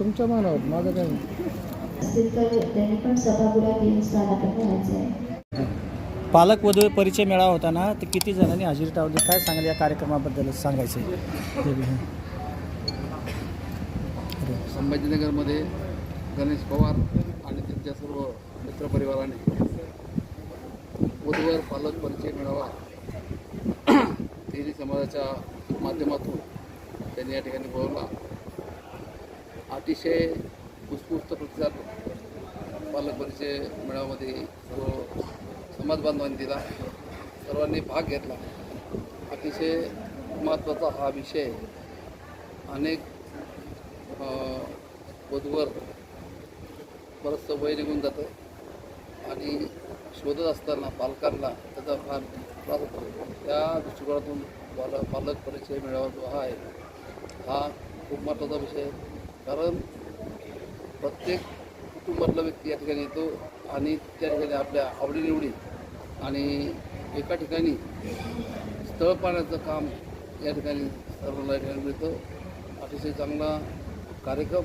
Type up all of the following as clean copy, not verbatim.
तुमच्या मनावर, माझं काय नाही. असतील तर त्यांनी पण सभागृहात येऊन स्थानापन्न व्हायचं आहे. पालक वधू परिचय मेळावा होता ना, तर किती जणांनी हजेरी लावली, काय सांगाल या कार्यक्रमाबद्दल सांगायचं आहे? संभाजीनगरमध्ये गणेश पवार आणि त्यांच्या सर्व मित्रपरिवाराने वधूवर पालक परिचय मेळावा तेली समाजाच्या माध्यमातून त्यांनी या ठिकाणी बोलवला. अतिशय उत्स्फूर्त प्रतिसाद पालक परिचय मेळाव्यामध्ये सर्व समाज बांधवांनी दिला. सर्वांनी भाग घेतला. अतिशय महत्त्वाचा हा विषय. अनेक वधूवर बरंचसं वय निघून जातं आणि शोधत असताना पालकांना त्याचा फार त्रास होतो. त्या दृष्टिकोनातून पालक परिचय मेळावा जो आहे हा खूप महत्त्वाचा विषय आहे. कारण प्रत्येक कुटुंबातला व्यक्ती या ठिकाणी येतो आणि त्या ठिकाणी आपल्या आवडीनिवडी आणि एका ठिकाणी स्थळ पाहण्याचं काम या ठिकाणी सर्वांना मिळतं. अतिशय चांगला कार्यक्रम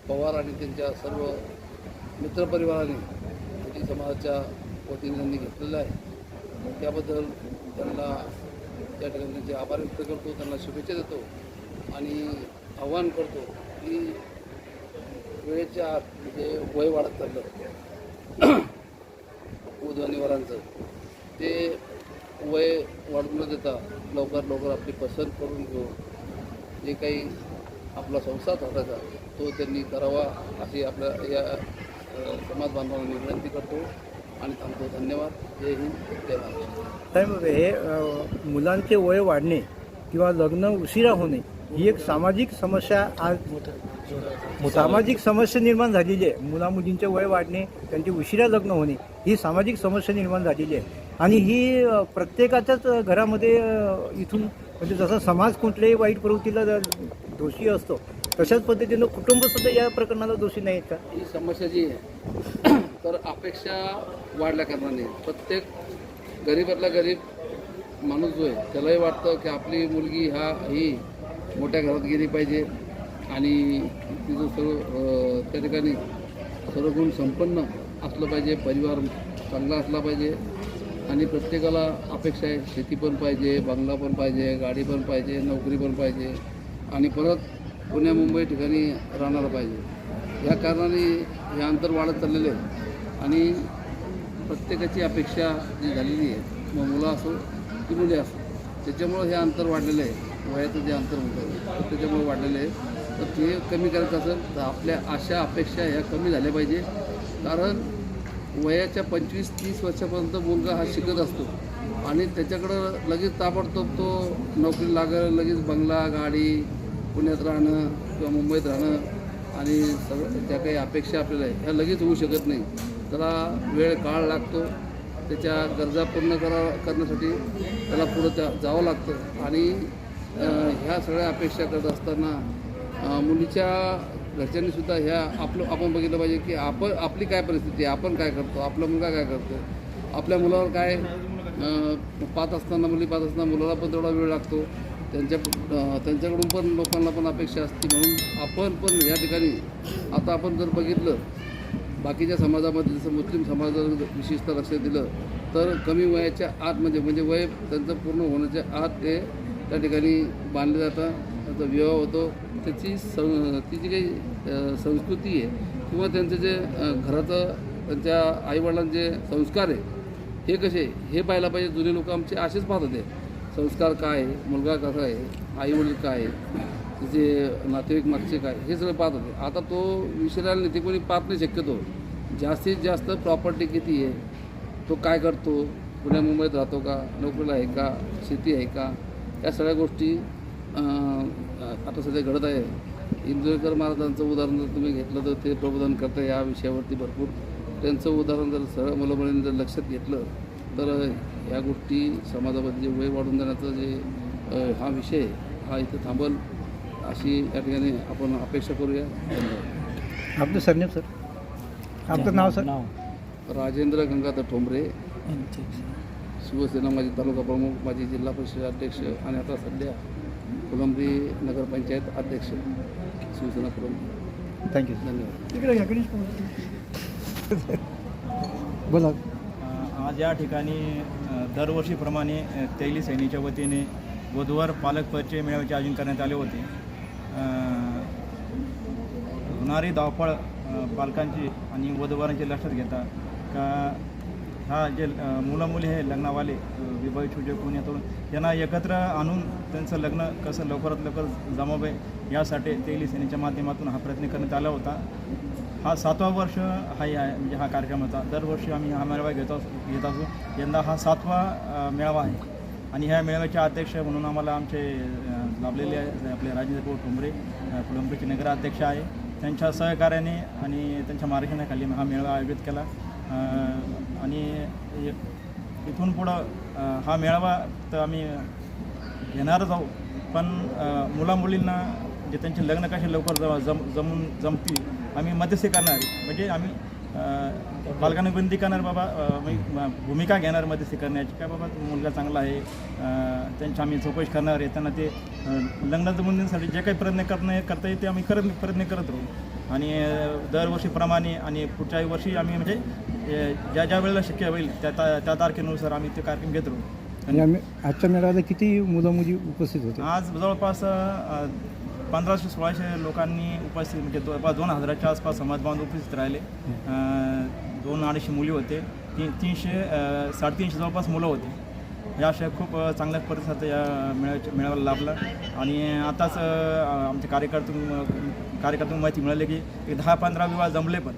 पवार आणि त्यांच्या सर्व मित्रपरिवाराने तेली समाजाच्या वतीने त्यांनी घेतलेला आहे. त्याबद्दल त्यांना त्या ठिकाणी त्यांचे आभार व्यक्त करतो, त्यांना शुभेच्छा देतो आणि आव्हान करतो की वेळेच्या आत म्हणजे वय वाढत चाललं वधू आणि वरांचं, ते वय वाढून न देता लवकर आपली पसंत करून घेऊन जे काही आपला संसार साधायचा तो त्यांनी करावा अशी आपल्या या समाज बांधवांना विनंती करतो आणि थांबतो. धन्यवाद. जय हिंद, जय महाराष्ट्र. साहेब, हे मुलांचे वय वाढणे किंवा लग्न उशिरा होणे ही एक सामाजिक समस्या आज सामाजिक समस्या निर्माण झालेली आहे. मुलामुलींचे वय वाढणे, त्यांचे उशिरा लग्न होणे ही सामाजिक समस्या निर्माण झालेली आहे आणि ही प्रत्येकाच्याच घरामध्ये इथून म्हणजे जसा समाज कुठल्याही वाईट प्रवृत्तीला दोषी असतो तशाच पद्धतीनं कुटुंबसुद्धा या प्रकरणाला दोषी नाहीत का? ही समस्या जी आहे तर अपेक्षा वाढल्या कारणाने प्रत्येक गरीबातला गरीब माणूस जो आहे त्यालाही वाटतं की आपली मुलगी ही मोठ्या घरात गेली पाहिजे आणि तिचं सर्व त्या ठिकाणी सर्व गुण संपन्न असलं पाहिजे, परिवार चांगला असला पाहिजे आणि प्रत्येकाला अपेक्षा आहे शेती पण पाहिजे, बंगला पण पाहिजे, गाडी पण पाहिजे, नोकरी पण पाहिजे आणि परत पुण्या मुंबई ठिकाणी राहणारं पाहिजे. या कारणाने हे अंतर वाढत चाललेलं आहे आणि प्रत्येकाची अपेक्षा जी झालेली आहे, मग मुलं असो की मुले असो, त्याच्यामुळं हे अंतर वाढलेलं आहे. वयाचं जे अंतर होतं तर त्याच्यामुळे वाढलेलं आहे. तर ते कमी करायचं असेल तर आपल्या आशा अपेक्षा ह्या कमी झाल्या पाहिजे. कारण वयाच्या 25-30 वर्षापर्यंत मुलगा हा शिकत असतो आणि त्याच्याकडं लगेच ताबडतोब तो नोकरी लागेल, लगेच बंगला, गाडी, पुण्यात राहणं किंवा मुंबईत राहणं आणि सगळं ज्या काही अपेक्षा आपल्याला आहे ह्या लगेच होऊ शकत नाही. त्याला वेळ काळ लागतो. त्याच्या गरजा पूर्ण करण्यासाठी त्याला पुढं जावं लागतं आणि ह्या सगळ्या अपेक्षा करत असताना मुलीच्या घरच्यांनीसुद्धा ह्या आपण बघितलं पाहिजे की आपली काय परिस्थिती आहे, आपण काय करतो, आपला मुलगा काय करतो, आपल्या मुलावर काय मुली पाहत असताना मुलाला पण तेवढा वेळ लागतो. त्यांच्याकडून पण लोकांना पण अपेक्षा असते. म्हणून आपण पण या ठिकाणी आता आपण जर बघितलं बाकीच्या समाजामध्ये जसं मुस्लिम समाजात विशेषतः लक्ष दिलं तर कमी वयाच्या आत म्हणजे वय त्यांचं पूर्ण होण्याच्या आत ते त्या ठिकाणी बांधले जातं, त्यांचा विवाह होतो. ती जी काही संस्कृती आहे किंवा त्यांचं जे घराचं त्यांच्या आईवडिलांचे संस्कार आहे हे कसे हे पाहायला पाहिजे. जुने लोक आमचे असेच पाहत होते, संस्कार काय आहे, मुलगा कसा आहे, आईवडील काय आहे, तिचे नातेवाईक मागचे काय, हे सगळं पाहत होते. आता तो विषयाला नाही, ते कोणी पाहत नाही. शक्यतो जास्तीत जास्त प्रॉपर्टी किती आहे, तो काय करतो, पुण्या मुंबईत राहतो का, नोकरीला आहे का, शेती आहे का, या सगळ्या गोष्टी आता सध्या घडत आहे. इंदुरीकर महाराजांचं उदाहरण जर तुम्ही घेतलं तर ते प्रबोधन करता या विषयावरती भरपूर. त्यांचं उदाहरण जर सरळ मुलामुलींनी जर लक्षात घेतलं तर ह्या गोष्टी समाजामध्ये जे वय वाढून देण्याचा जे हा विषय हा इथं थांबल अशी या ठिकाणी आपण अपेक्षा करूया. धन्यवाद. आपलं सरनेम सर, आपलं नाव सर? राजेंद्र गंगाधर ठोंबरे, शिवसेना माजी तालुका प्रमुख, माजी जिल्हा परिषद अध्यक्ष आणि आता सध्या फुलंब्री नगरपंचायत अध्यक्ष, शिवसेना प्रमुख. थँक्यू धन्यवाद. इकडे या गणेश बोला. आज या ठिकाणी दरवर्षीप्रमाणे तेली सैनीच्या वतीने वधूवर पालक परिचय मेळाव्याचे आयोजन करण्यात आले होते. होणारी धावपळ पालकांची आणि वधूवरांची लक्षात घेता का हा जे मुलं मुली हे लग्नावाले विवाहित जे कोणी येतो त्यांना एकत्र आणून त्यांचं लग्न कसं लवकरात लवकर जमावे यासाठी तेली सेनेच्या माध्यमातून हा प्रयत्न करण्यात आला होता. हा 7वा वर्ष आहे म्हणजे हा कार्यक्रमाचा. दरवर्षी आम्ही हा मेळावा घेत असू. यंदा हा 7वा मेळावा आहे आणि ह्या मेळाव्याचे अध्यक्ष म्हणून आम्हाला आमचे लाभलेले आपले राजेंद्र ठोंबरे फुलंब्रीचे नगराध्यक्ष आहे. त्यांच्या सहकार्याने आणि त्यांच्या मार्गदर्शनाखाली हा मेळावा आयोजित केला आणि इथून पुढं हा मेळावा तर आम्ही घेणारच आहोत, पण मुलामुलींना जे त्यांचे लग्न कसे लवकर जमतील आम्ही मध्यस्थी करणार. म्हणजे आम्ही पालकांना विनंती करणार बाबा भूमिका घेणार मध्यस्थी करण्याची का बाबा मुलगा चांगला आहे त्यांची आम्ही चौकशी करणार आहे. त्यांना ते लग्न जमवण्यासाठी जे काही प्रयत्न करता येते आम्ही प्रयत्न करत राहू आणि दरवर्षीप्रमाणे आणि पुढच्याही वर्षी आम्ही म्हणजे ज्या वेळेला शक्य होईल त्या तारखेनुसार आम्ही ते कार्यक्रम घेत राहू. आणि आम्ही आजच्या मेळाव्याला किती मुलं मुली उपस्थित होते? आज जवळपास 1500-1600 लोकांनी उपस्थित म्हणजे 2000च्या आसपास समाजबांधव उपस्थित राहिले. 200-250 मुली होते. 300-350 जवळपास मुलं होते. या अशा खूप चांगल्या प्रतिसाद या मेळाव्याला लाभला आणि आताच आमच्या कार्यकर्त्यांना माहिती मिळाली की 10-15 विवाह जमले पण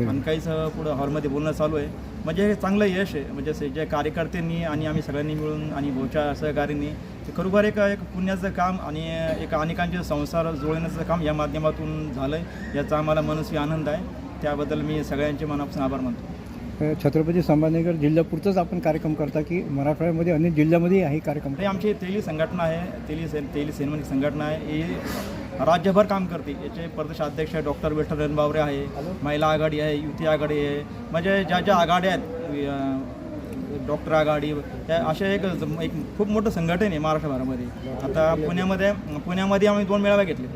आणि काहीच पुढं हॉलमध्ये बोलणं चालू आहे. म्हणजे हे चांगलं यश आहे. म्हणजे जे कार्यकर्त्यांनी आणि आम्ही सगळ्यांनी मिळून आणि भाऊच्या सहकार्यांनी ते खरोखर एक पुण्याचं काम आणि एक अनेकांचे संसार जुळवण्याचं काम या माध्यमातून झालं आहे. याचा आम्हाला मनस्वी आनंद आहे. त्याबद्दल मी सगळ्यांचे मनापासून आभार मानतो. छत्रपती संभाजीनगर जिल्ह्यापुरतंच आपण कार्यक्रम करता की मराठवाड्यामध्ये अनेक जिल्ह्यामध्ये हा कार्यक्रम? हे आमची तेली संघटना आहे. तेली सेनमनी संघटना आहे. ही राज्यभर काम करते. याचे प्रदेशाध्यक्ष डॉक्टर विठ्ठल रणबावरे आहे, महिला आघाडी आहे, युती आघाडी आहे. म्हणजे ज्या आघाड्या आहेत डॉक्टर आघाडी त्या अशा एक खूप मोठं संघटन आहे महाराष्ट्रभरामध्ये. आता पुण्यामध्ये आम्ही 2 मेळावे घेतले.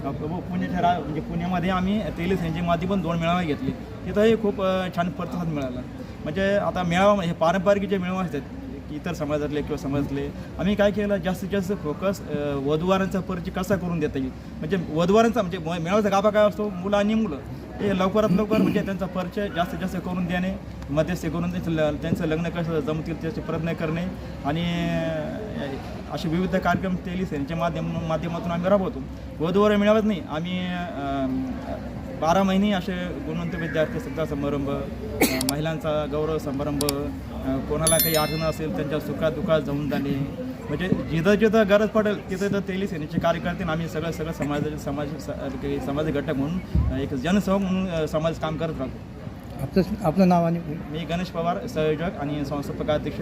म्हणजे पुण्यामध्ये आम्ही तेली सेनेच्या माध्यमातून 2 मेळावे घेतले. तिथंही खूप छान प्रतिसाद मिळाला. म्हणजे आता मेळावा हे पारंपरिक जे मेळावे असतात इतर समाजातले किंवा समाजातले आम्ही काय केलं जास्तीत जास्त फोकस वधूवरांचा परिचय कसा करून देता येईल. म्हणजे वधूवरांचा म्हणजे मेळाव्याचा गाभा काय असतो मुलं आणि मुलं हे लवकरात लवकर म्हणजे त्यांचा परिचय जास्तीत जास्त करून देणे, मध्यस्थी करून त्यांचं लग्न कसं जमतील त्याचे प्रयत्न करणे आणि असे विविध कार्यक्रम तेली सेनेच्या माध्यमातून आम्ही राबवतो. वधूवर मेळाव्यात नाही आम्ही 12 महिने असे गुणवंत विद्यार्थी सत्कार समारंभ, महिलांचा गौरव समारंभ, कोणाला काही अडचण असेल त्यांच्या सुखात दुःखात जाऊन जाणे म्हणजे जिथं गरज पडेल तिथं तेली सेनेचे कार्यकर्ते आम्ही सगळं समाज घटक म्हणून एक जनसेवक म्हणून समाज काम करत राहतो. आपलं नाव आणि? मी गणेश पवार, संयोजक आणि संस्थापक अध्यक्ष.